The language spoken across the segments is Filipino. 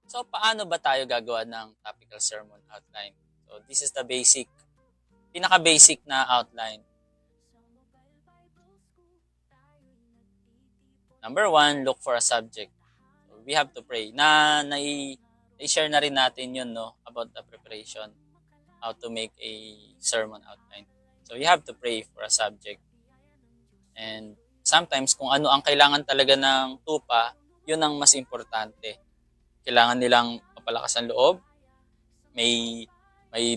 So, paano ba tayo gagawa ng topical sermon outline? So, this is the basic, pinaka-basic na outline. Number one, look for a subject. So, we have to pray. I-share na rin natin yun, no, about the preparation, how to make a sermon outline. So, you have to pray for a subject. And sometimes, kung ano ang kailangan talaga ng tupa, yun ang mas importante. Kailangan nilang mapalakas ang loob. May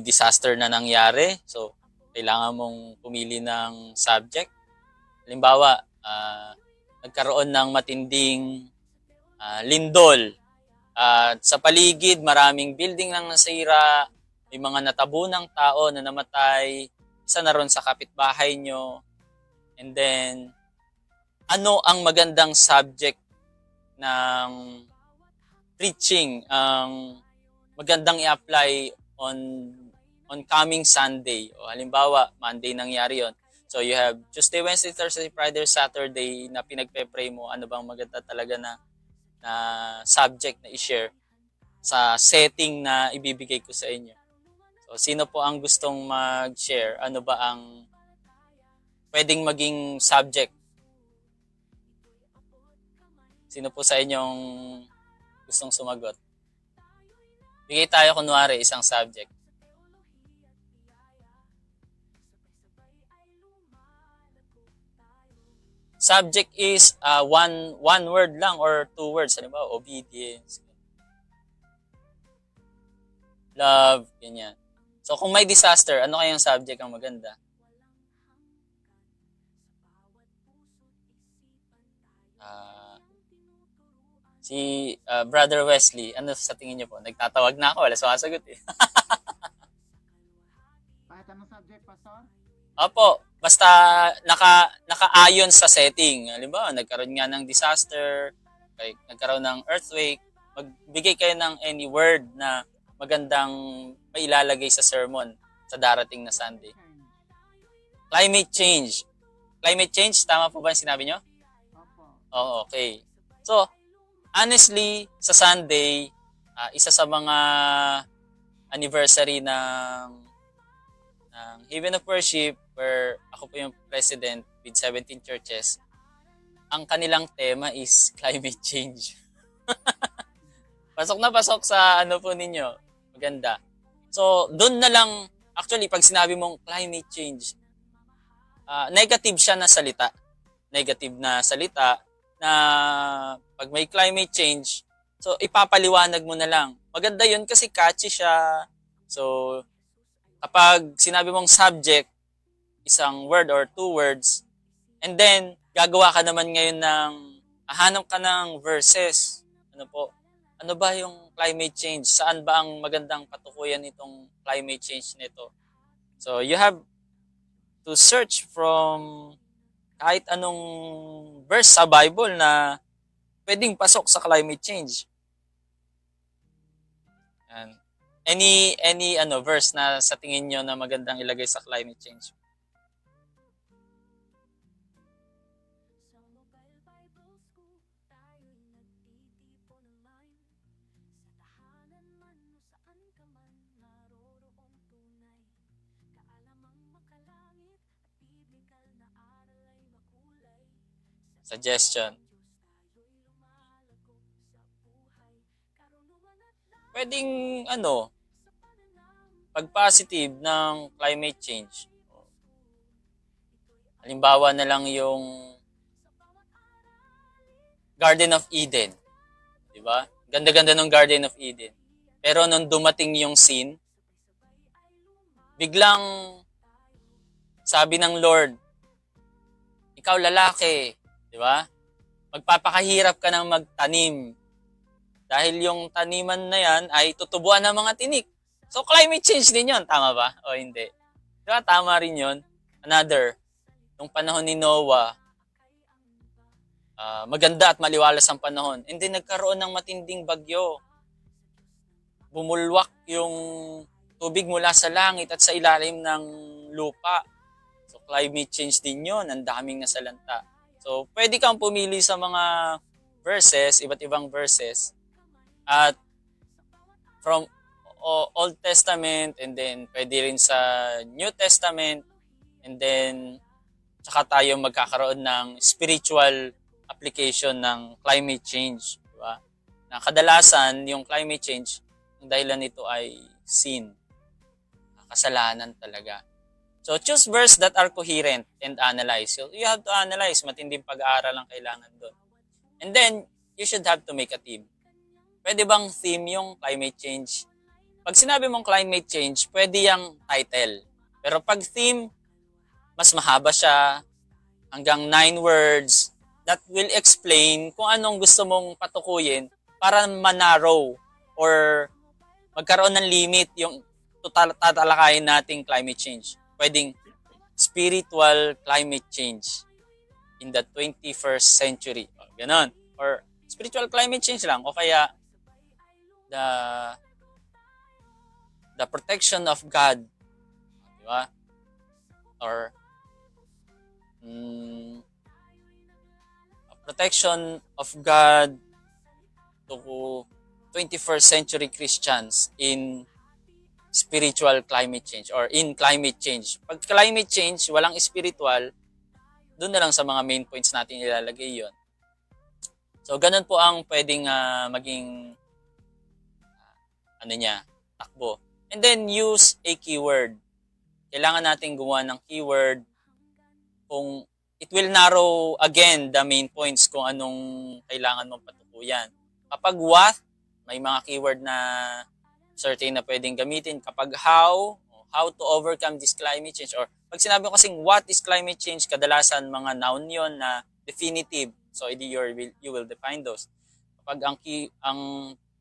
disaster na nangyari. So, kailangan mong pumili ng subject. Halimbawa, nagkaroon ng matinding lindol. At sa paligid, maraming building nang nasira. May mga natabunang tao na namatay. Isa na ron sa kapitbahay nyo. And then, ano ang magandang subject ng preaching ang magandang i-apply on coming Sunday? O halimbawa, Monday nangyari yon. So you have Tuesday, Wednesday, Thursday, Friday, Saturday na pinagpe-pray mo. Ano bang maganda talaga na subject na i-share sa setting na ibibigay ko sa inyo? So sino po ang gustong mag-share? Ano ba ang pwedeng maging subject? Sino po sa inyong gustong sumagot? Bigay tayo kunwari isang subject. Subject is one word lang or two words. Halimbawa, obedience, love, ganyan. So kung may disaster, ano kayang subject ang maganda? Si Brother Wesley, ano sa tingin niyo po? Nagtatawag na ako, wala sumasagot eh. Kahit anong subject, Pastor? Opo, basta nakaayon sa setting. Halimbawa, nagkaroon nga ng disaster, nagkaroon ng earthquake, magbigay kayo ng any word na magandang mailalagay sa sermon sa darating na Sunday. Climate change. Climate change, tama po ba yung sinabi nyo? Opo. Oh, okay. So, honestly, sa Sunday, isa sa mga anniversary ng Haven of Worship, where ako po yung president with 17 churches, ang kanilang tema is climate change. Pasok na pasok sa ano po ninyo. Maganda. So, doon na lang, actually, pag sinabi mong climate change, negative siya na salita. Negative na salita na pag may climate change, so ipapaliwanag mo na lang. Maganda yun kasi catchy siya. So, kapag sinabi mong subject, isang word or two words, and then, gagawa ka naman ngayon hanap ka ng verses. Ano po? Ano ba yung climate change? Saan ba ang magandang patukuyan itong climate change nito? So, you have to search from kahit anong verse sa Bible na pwedeng pasok sa climate change. And any verse na sa tingin nyo na magandang ilagay sa climate change? Suggestion. Pwedeng pag positive ng climate change. Halimbawa na lang yung Garden of Eden. 'Di ba? Ganda-ganda ng Garden of Eden. Pero nung dumating yung sin, biglang sabi ng Lord, ikaw lalaki, 'di ba? Magpapakahirap ka ng magtanim. Dahil yung taniman na yan ay tutubuan ng mga tinik. So climate change din yun, tama ba? O hindi? Diba, tama rin yun. Another, nung panahon ni Noah, maganda at maliwalas ang panahon. And then nagkaroon ng matinding bagyo. Bumulwak yung tubig mula sa langit at sa ilalim ng lupa. So climate change din yun, ang daming nasalanta. So pwede kang pumili sa mga verses, iba't ibang verses, at from Old Testament, and then pwede rin sa New Testament, and then tsaka tayo magkakaroon ng spiritual application ng climate change, di ba? Na kadalasan yung climate change, ang dahilan nito ay sin, kasalanan talaga. So choose verse that are coherent and analyze. So you have to analyze, matinding pag-aaral ang kailangan doon. And then you should have to make a theme. Pwede bang theme yung climate change? Pag sinabi mong climate change, pwede yung title. Pero pag theme, mas mahaba siya, hanggang 9 words, that will explain kung anong gusto mong patukuyin para manarrow or magkaroon ng limit yung tatalakayin nating climate change. Pwedeng spiritual climate change in the 21st century. Ganon. Or spiritual climate change lang. O kaya the protection of God. Di ba? Or protection of God to 21st century Christians in spiritual climate change or in climate change. Pag climate change, walang spiritual, doon na lang sa mga main points natin ilalagay yon. So, ganun po ang pwedeng maging takbo. And then, use a keyword. Kailangan natin gumawa ng keyword kung it will narrow again the main points kung anong kailangan mong patukuyan. Kapag what, may mga keyword na certain na pwedeng gamitin. Kapag how to overcome this climate change, or pag sinabi ko kasing what is climate change, kadalasan mga noun yon na definitive. So you will define those. Kapag ang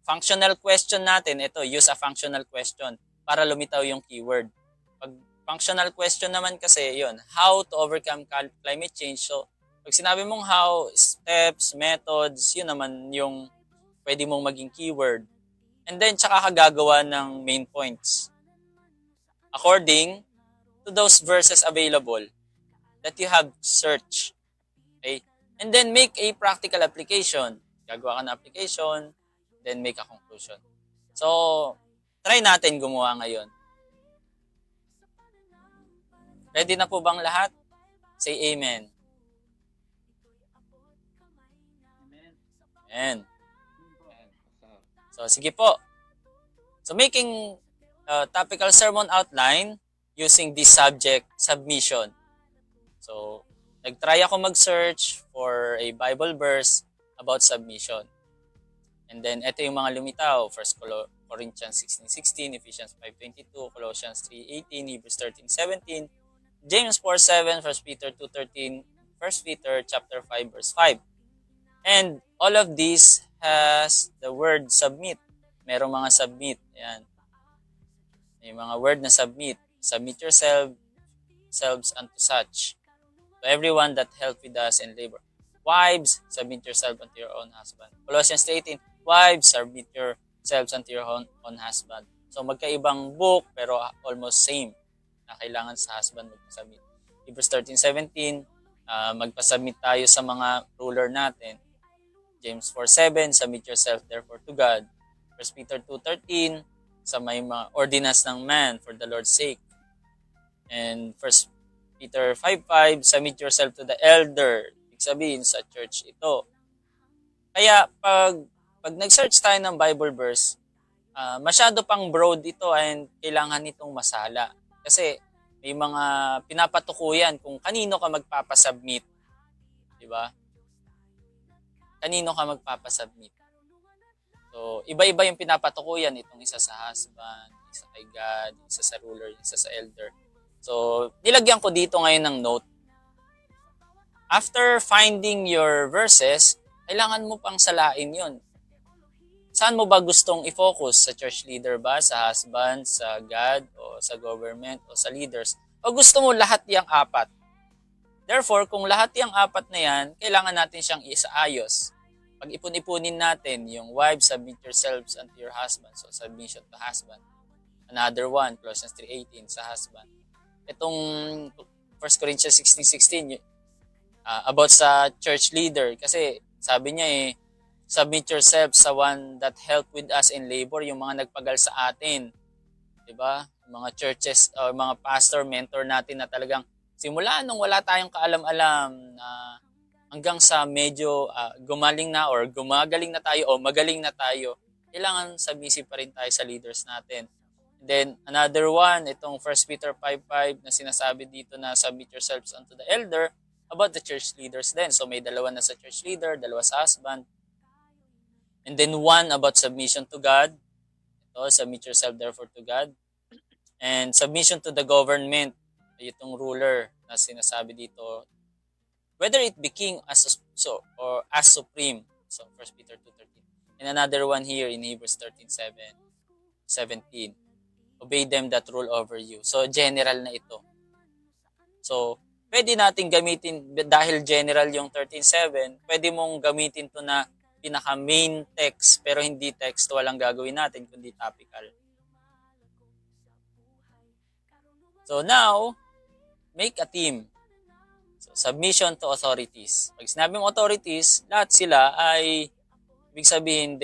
functional question natin, ito, use a functional question para lumitaw yung keyword. Pag functional question naman kasi, yon, how to overcome climate change. So, pag sinabi mong how, steps, methods, yun naman yung pwede mong maging keyword. And then, tsaka ka gagawa ng main points according to those verses available that you have searched. Okay? And then, make a practical application. Gagawa ka ng application, then make a conclusion. So, try natin gumawa ngayon. Ready na po bang lahat? Say amen. Amen. So, sige po. So, making topical sermon outline using this subject, submission. So, nag-try ako mag-search for a Bible verse about submission. And then, ito yung mga lumitaw. 1 Corinthians 16:16, Ephesians 5:22, Colossians 3:18, Hebrews 13:17, James 4:7, 1 Peter 2:13, 1 Peter chapter 5 verse 5. And all of these has the word submit. Merong mga submit. Ayan. May mga word na submit. Submit yourselves unto such. To everyone that help with us in labor. Wives, submit yourself unto your own husband. Colossians 3:18, wives, submit yourselves unto your own husband. So magkaibang book pero almost same na kailangan sa husband magpasubmit. Hebrews 13:17, magpasubmit tayo sa mga ruler natin. James 4:7, submit yourself therefore to God. 1 Peter 2:13, sa may mga ordinance ng man for the Lord's sake. And 1 Peter 5:5, submit yourself to the elder. Ibig sabihin sa church ito. Kaya pag nag-search tayo ng Bible verse, masyado pang broad ito and kailangan itong masala. Kasi may mga pinapatukuyan kung kanino ka magpapasubmit. Di ba? Kanino ka magpapasubmit. So, iba-iba yung pinapatukuyan. Itong isa sa husband, isa kay God, isa sa ruler, isa sa elder. So, nilagyan ko dito ngayon ng note. After finding your verses, kailangan mo pang salain yun. Saan mo ba gustong i-focus? Sa church leader ba? Sa husband? Sa God? O sa government? O sa leaders? O gusto mo lahat yung apat? Therefore, kung lahat yung apat na yan, kailangan natin siyang isaayos. Pag ipon-ipunin natin yung wives, submit yourselves unto your husband. So, submission to husband. Another one, Colossians 3:18 sa husband. Itong 1 Corinthians 16:16, about sa church leader. Kasi sabi niya submit yourself sa one that help with us in labor, yung mga nagpagal sa atin. 'Di ba? Mga churches or mga pastor, mentor natin na talagang simula nung wala tayong kaalam-alam na hanggang sa medyo gumaling na or gumagaling na tayo o magaling na tayo, kailangan submissive pa rin tayo sa leaders natin. And then another one, itong 1 Peter 5:5 na sinasabi dito na submit yourselves unto the elder, about the church leaders din. So may dalawa na sa church leader, dalawa sa husband. And then one about submission to God. Ito, submit yourself therefore to God. And submission to the government, itong ruler na sinasabi dito, whether it be king or as supreme. So 1 Peter 2:13. And another one here in Hebrews 13:17. Obey them that rule over you. So general na ito. So pwede natin gamitin, dahil general yung 13:7, pwede mong gamitin to na pinaka main text, pero hindi text, walang gagawin natin kundi topical. So now, make a team. So, submission to authorities. Pag sinabing authorities, lahat sila ay, ibig sabihin,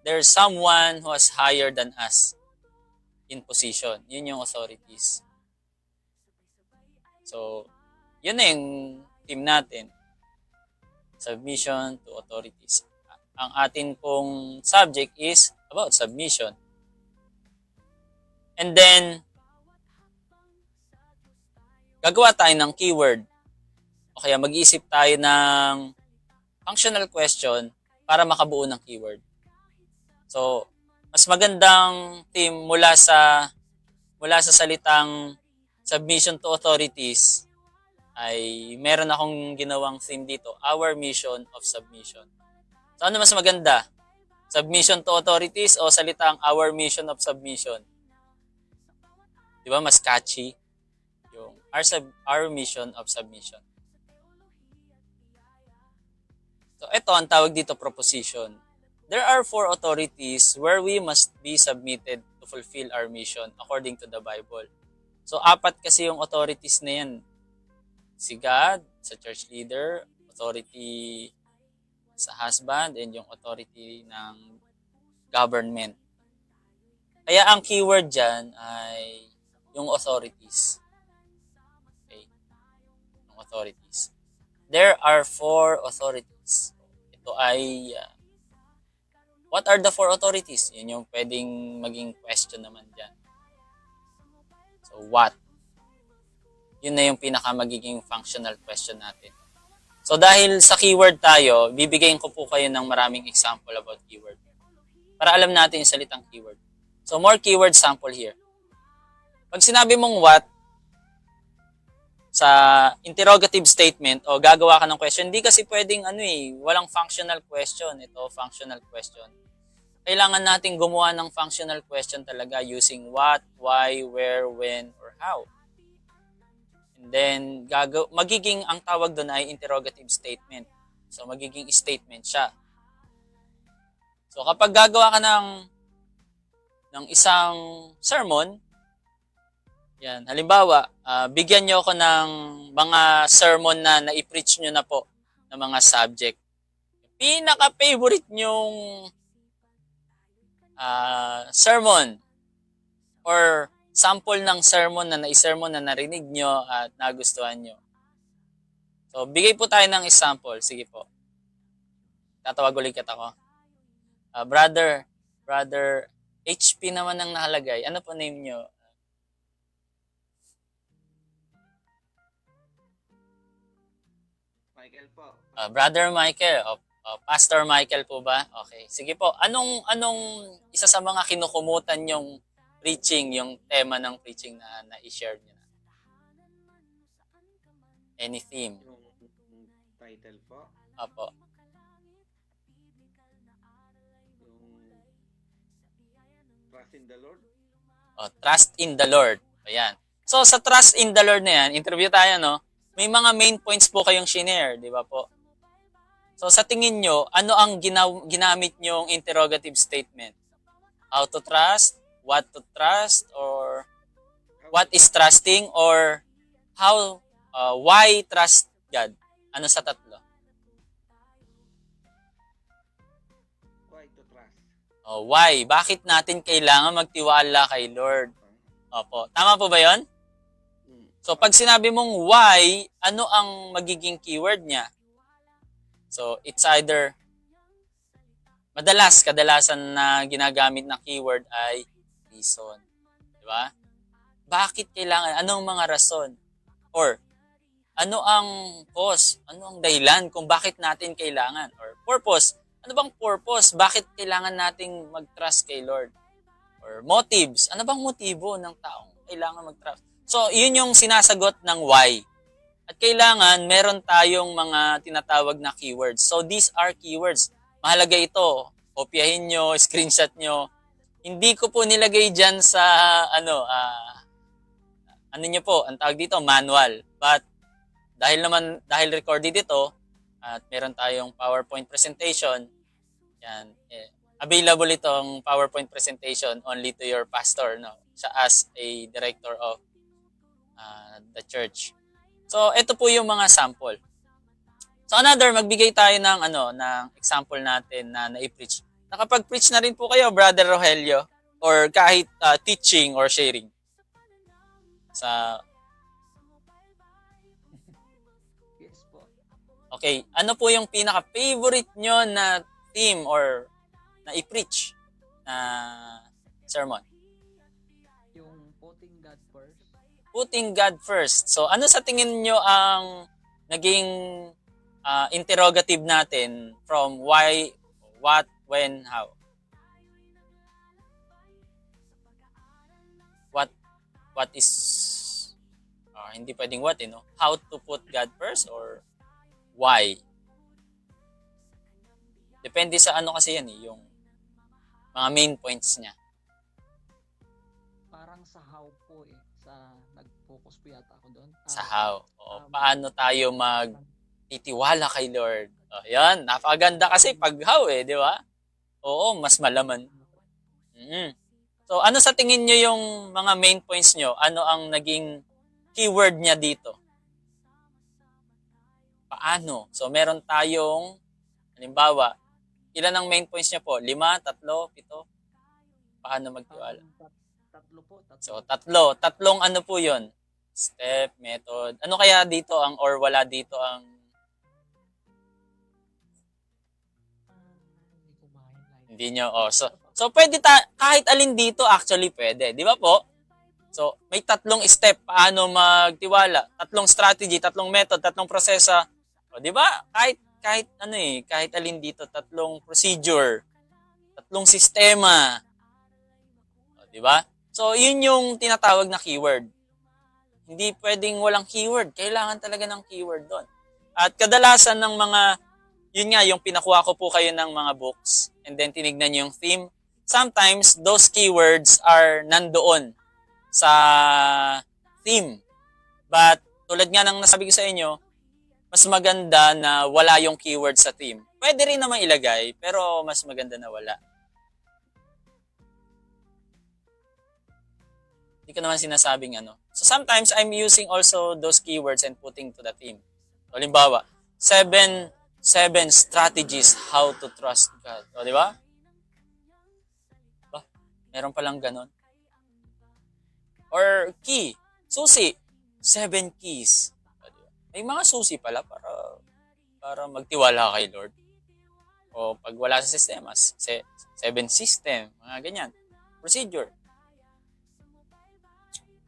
there's someone who is higher than us in position. Yun yung authorities. So, yun na yung team natin. Submission to authorities. Ang atin pong subject is about submission. And then, gagawa tayo ng keyword. O kaya mag-iisip tayo ng functional question para makabuo ng keyword. So, mas magandang team mula sa salitang submission to authorities ay meron akong ginawang theme dito, our mission of submission. So, ano mas maganda? Submission to authorities o salitang our mission of submission? Di ba mas catchy? Yung our mission of submission. So, ito ang tawag dito proposition. There are 4 authorities where we must be submitted to fulfill our mission according to the Bible. So, 4 kasi yung authorities na yan. Si God, sa church leader, authority sa husband, and yung authority ng government. Kaya ang keyword dyan ay yung authorities. Okay? Yung authorities. There are 4 authorities. Ito ay, what are the 4 authorities? Yun yung pwedeng maging question naman dyan. So, what? Yun na yung pinaka magiging functional question natin. So dahil sa keyword tayo, bibigyan ko po kayo ng maraming example about keyword. Para alam natin yung salitang keyword. So more keyword sample here. Pag sinabi mong what, sa interrogative statement o gagawa ka ng question, hindi kasi pwedeng walang functional question. Ito, functional question. Kailangan natin gumawa ng functional question talaga using what, why, where, when, or how. And then, magiging ang tawag doon ay interrogative statement. So, magiging statement siya. So, kapag gagawa ka ng isang sermon, yan, halimbawa, bigyan nyo ako ng mga sermon na na-preach nyo na po ng mga subject. Pinaka-favorite nyong sermon or sample ng sermon na nai-sermon na narinig nyo at nagustuhan nyo. So, bigay po tayo ng example. Sige po. Tatawag ulit kita ko. Brother HP naman ang nakalagay. Ano po name nyo? Michael po. Brother Michael. Pastor Michael po ba? Okay. Sige po. Anong isa sa mga kinukumutan yung preaching, yung tema ng preaching na i-share nyo na? Any theme? Yung title po. Apo. Yung Trust in the Lord. Trust in the Lord. Ayan. So, sa trust in the Lord na yan, interview tayo, no? May mga main points po kayong shinare, di ba po? So, sa tingin nyo, ano ang ginamit nyong interrogative statement? How to trust? What to trust? Or what is trusting? Or why trust God? Ano sa tatlo? Why? Bakit natin kailangan magtiwala kay Lord? Opo. Tama po ba yon? Mm. So, pag sinabi mong why, ano ang magiging keyword niya? So, it's either, kadalasan na ginagamit na keyword ay reason. Di ba? Bakit kailangan? Anong mga rason? Or, ano ang cause? Ano ang dahilan kung bakit natin kailangan? Or purpose? Ano bang purpose? Bakit kailangan nating mag-trust kay Lord? Or motives? Ano bang motibo ng taong kailangan mag-trust? So, yun yung sinasagot ng why. At kailangan, meron tayong mga tinatawag na keywords. So, these are keywords. Mahalaga ito. Kopyahin nyo, screenshot nyo. Hindi ko po nilagay dyan sa, ano nyo po, ang tawag dito, manual. But, dahil recorded ito, at meron tayong PowerPoint presentation, yan, available itong PowerPoint presentation only to your pastor, no? Siya as a director of the church. So, ito po yung mga sample. So, another, magbigay tayo ng example natin na na-preach. Nakapag-preach na rin po kayo, Brother Rogelio, or kahit teaching or sharing. Sa Yes po. Okay, ano po yung pinaka-favorite nyo na theme or na i-preach na sermon? Yung putting God first. Putting God first. So, ano sa tingin nyo ang naging interrogative natin from why, what, when, how? What is, hindi pwedeng what, no? How to put God first or why? Depende sa ano kasi yan yung mga main points niya. Parang sa how po eh. Nag-focus po yata ako doon. Sa how. Paano tayo magtitiwala kay Lord. Yan, napakaganda kasi pag how di ba? Oo, mas malaman. So, ano sa tingin nyo yung mga main points nyo? Ano ang naging keyword niya dito? Paano? So, meron tayong, halimbawa, ilan ang main points niya po? 5, 3, 7? Paano magtiwala? Tatlo po. So, tatlong ano po yon? Step, method. Ano kaya dito ang, or wala dito ang, hindi nyo, So, pwede kahit alin dito actually pwede. Di ba po? So, may 3 step paano magtiwala. 3 strategy, 3 method, 3 prosesa. O, di ba? Kahit alin dito, 3 procedure, 3 sistema. O, di ba? So, yun yung tinatawag na keyword. Hindi pwedeng walang keyword. Kailangan talaga ng keyword doon. At kadalasan ng mga, yun nga, yung pinakuha ko po kayo ng mga books and then tinignan nyo yung theme. Sometimes, those keywords are nandoon sa theme. But, tulad nga ng nasabi ko sa inyo, mas maganda na wala yung keyword sa theme. Pwede rin naman ilagay, pero mas maganda na wala. Hindi ko naman sinasabing ano. So, sometimes, I'm using also those keywords and putting to the theme. So, halimbawa, 7 strategies how to trust God. O, di ba? Meron palang ganon. Or key, susi, 7 keys. May mga susi pala para magtiwala kay Lord. O pag wala sa sistema, 7 system, mga ganyan. Procedure.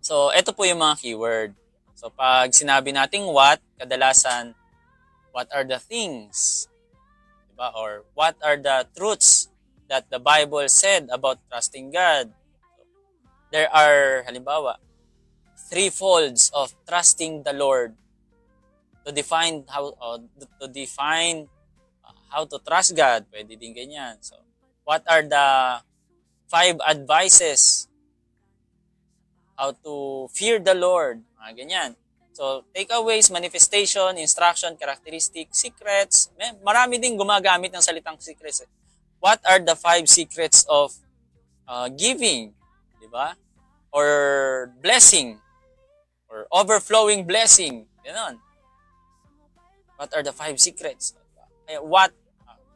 So, ito po yung mga keyword. So, pag sinabi nating what, kadalasan, what are the things? Diba? Or what are the truths that the Bible said about trusting God? There are, halimbawa, 3 folds of trusting the Lord to define how to trust God. Pwede din ganyan. So, what are the 5 advices how to fear the Lord? Mga ganyan. So, takeaways, manifestation, instruction, characteristic, secrets. Marami din gumagamit ng salitang secrets. What are the 5 secrets of giving? Diba? Or blessing? Or overflowing blessing? Ganon. What are the 5 secrets? Kaya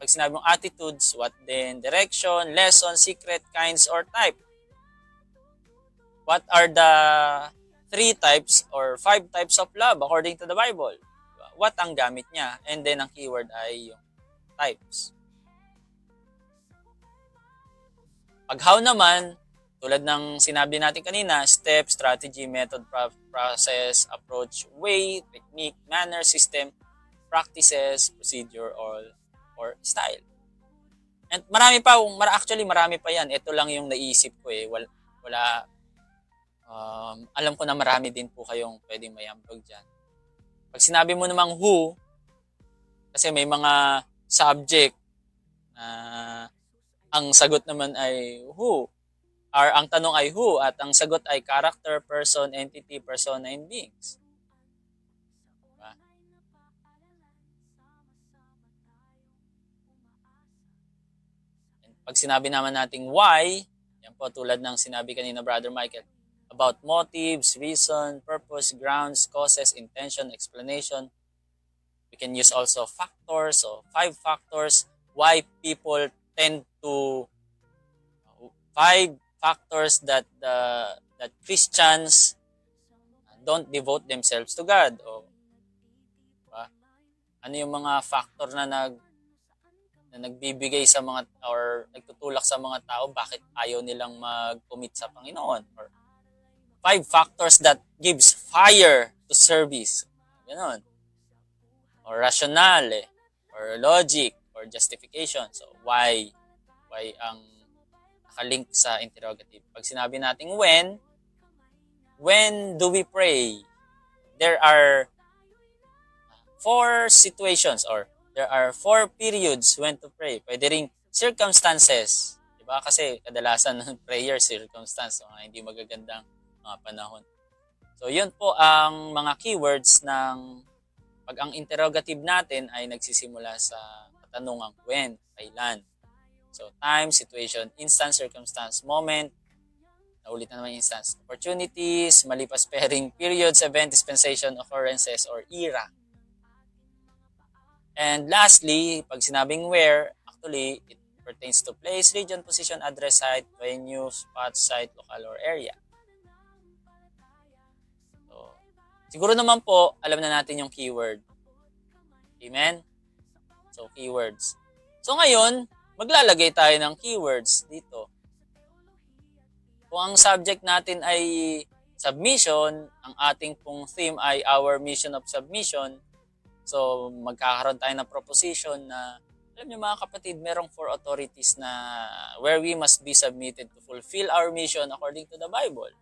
Pag sinabi mong attitudes, what then? Direction, lesson, secret, kinds, or type. What are the 3 types or 5 types of love according to the Bible? What ang gamit niya? And then ang keyword ay yung types. Pag how naman, tulad ng sinabi natin kanina, step, strategy, method, process, approach, way, technique, manner, system, practices, procedure, or style. And marami pa, actually marami pa yan. Ito lang yung naisip ko eh. Wala alam ko na marami din po kayong pwedeng mayamblog dyan. Pag sinabi mo namang who, kasi may mga subject na ang sagot naman ay who, or ang tanong ay who, at ang sagot ay character, person, entity, persona, and beings. Diba? And pag sinabi naman nating why, yan po tulad ng sinabi kanina Brother Michael, about motives, reason, purpose, grounds, causes, intention, explanation. We can use also factors, so 5 factors why people tend to 5 factors that that Christians don't devote themselves to God. O diba? Ano yung mga factor na nagbibigay sa mga or nagtutulak sa mga tao bakit ayaw nilang mag-commit sa Panginoon, or 5 factors that gives fire to service. Ganon. Or rationale, or logic, or justification. So, why? Why ang nakalink sa interrogative. Pag sinabi natin when do we pray? There are 4 situations or there are 4 periods when to pray. Pwede ring circumstances. Diba? Kasi kadalasan ng prayer, circumstance. So, hindi magagandang mga panahon. So, yun po ang mga keywords ng pag ang interrogative natin ay nagsisimula sa katanungang when, kailan. So, time, situation, instance, circumstance, moment, naulit na naman instance, opportunities, malipas pairing, periods, event, dispensation, occurrences, or era. And lastly, pag sinabing where, actually, it pertains to place, region, position, address, site, venue, spot, site, local, or area. Siguro naman po, alam na natin yung keyword. Amen? So, keywords. So, ngayon, maglalagay tayo ng keywords dito. Kung ang subject natin ay submission, ang ating pong theme ay our mission of submission. So, magkakaroon tayo ng proposition na, alam niyo mga kapatid, merong 4 authorities na where we must be submitted to fulfill our mission according to the Bible.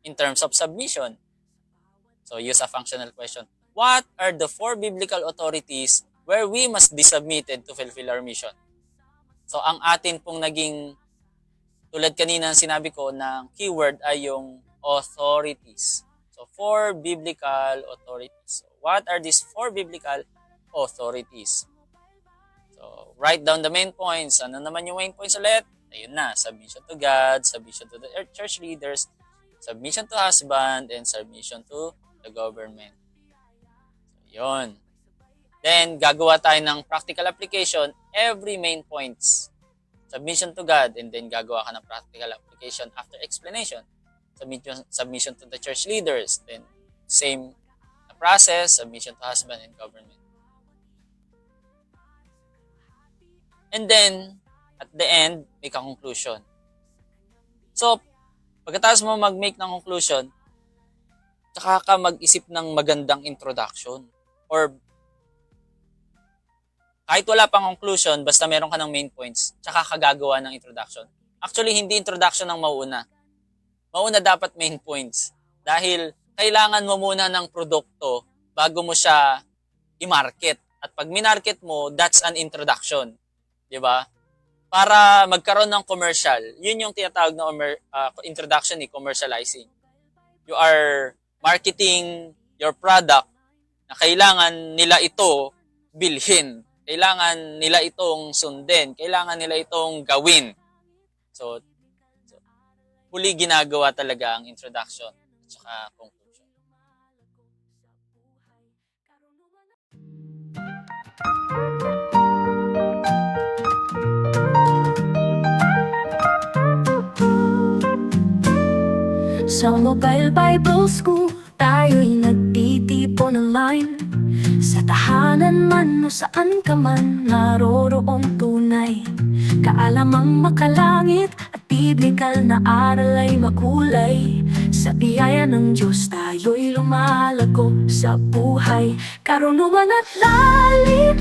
In terms of submission. So, use a functional question. What are the 4 biblical authorities where we must be submitted to fulfill our mission? So, ang atin pong naging, tulad kanina sinabi ko, na keyword ay yung authorities. So, 4 biblical authorities. So, what are these 4 biblical authorities? So, write down the main points. Ano naman yung main points ulit? Ayun na, submission to God, submission to the church leaders, submission to husband, and submission to the government. So, yun. Then, gagawa tayo ng practical application every main points. Submission to God, and then gagawa ka ng practical application after explanation. Submission to the church leaders, then same process, submission to husband and government. And then, at the end, make a conclusion. So, pagkatapos mo mag-make ng conclusion, tsaka ka mag-isip ng magandang introduction. Or, kahit wala pang conclusion, basta meron ka ng main points, tsaka ka gagawa ng introduction. Actually, hindi introduction ang mauna. Mauna dapat main points. Dahil, kailangan mo muna ng produkto bago mo siya i-market. At pag minarket mo, that's an introduction. Diba? Para magkaroon ng commercial. Yun yung tinatawag na introduction ni commercializing. You are marketing your product na kailangan nila ito bilhin. Kailangan nila itong sundin. Kailangan nila itong gawin. So huli ginagawa talaga ang introduction at saka conclusion. Sa Mobile Bible School, tayo'y nagtitipon online. Sa tahanan man o saan ka man, naroroong tunay kaalamang makalangit at biblikal na aral ay makulay. Sa biyaya ng Diyos tayo'y lumalago sa buhay, karunungan at lalim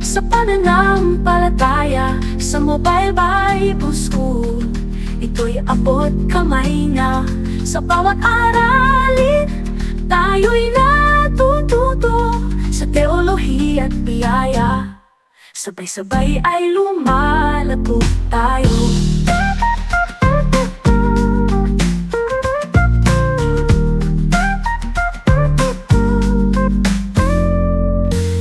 sa pananampalataya. Sa Mobile Bible School, ito'y abot kamay na. Sa bawat aralin, tayo'y natututo sa teolohiya at biyaya. Sabay-sabay ay lumalago tayo.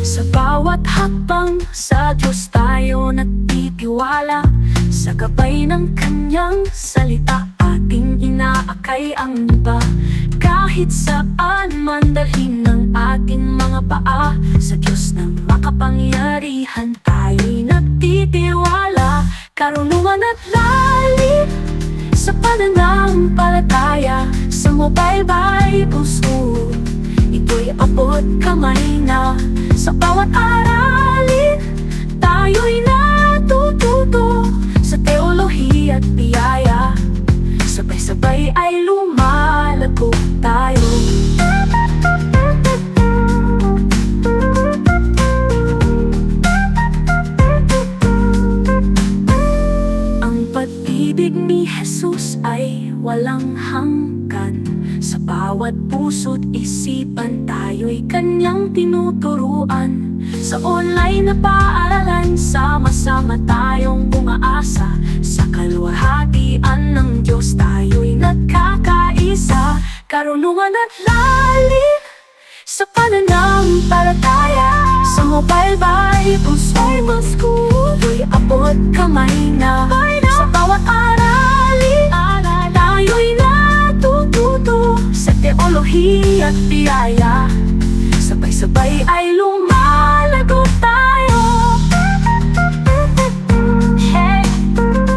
Sa bawat hakbang, sa Diyos tayo nagtitiwala. Sa gabay ng Kanyang salita, ating inaakay ang iba. Kahit saan man dalhin ng ating mga paa, sa Diyos na makapangyarihan tayo'y nagtitiwala. Karunungan at lalim sa pananampalataya. Sa Mobile Bible School, ito'y abot kamay na. Sa bawat aralin, tayo'y natututo sa teolohiya at biyaya. Sabay-sabay ay lumalago tayo. Ang pag-ibig ni Jesus ay walang hanggan. Sa bawat puso't isipan, tayo'y Kanyang tinuturuan. Sa online na paaralan, sama-sama tayong umaasa. Sa kaluwalhatian ng Diyos tayo'y nagkakaisa. Karunungan at lalim sa pananampalataya. Sa Mobile Bible School, ito'y abot kamay na. Sa bawat aralin, tayo'y natututo sa teolohiya at biyaya. Sabay-sabay ay lumalago tayo. Hey,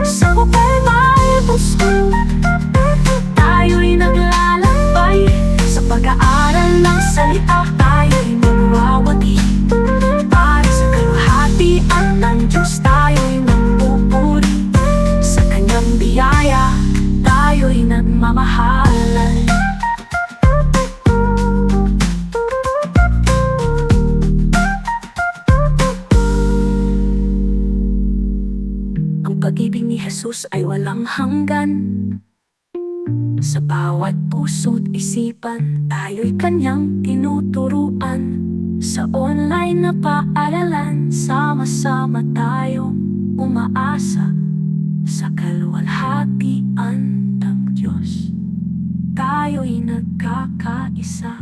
sa Mobile Bible School, tayo'y naglalakbay. Sa pag-aaral ng salita, tayo'y magwawagi. Para sa kaluwalhatian ng Diyos, tayo'y nagpupuri. Sa Kanyang biyaya, tayo'y nagmamahalan. Ang pag-ibig ni Jesus ay walang hanggan. Sa bawat puso't isipan, tayo'y Kanyang tinuturuan. Sa online na paaralan, sama-sama tayong umaasa. Sa kaluwalhatian ng Diyos, tayo'y nagkakaisa.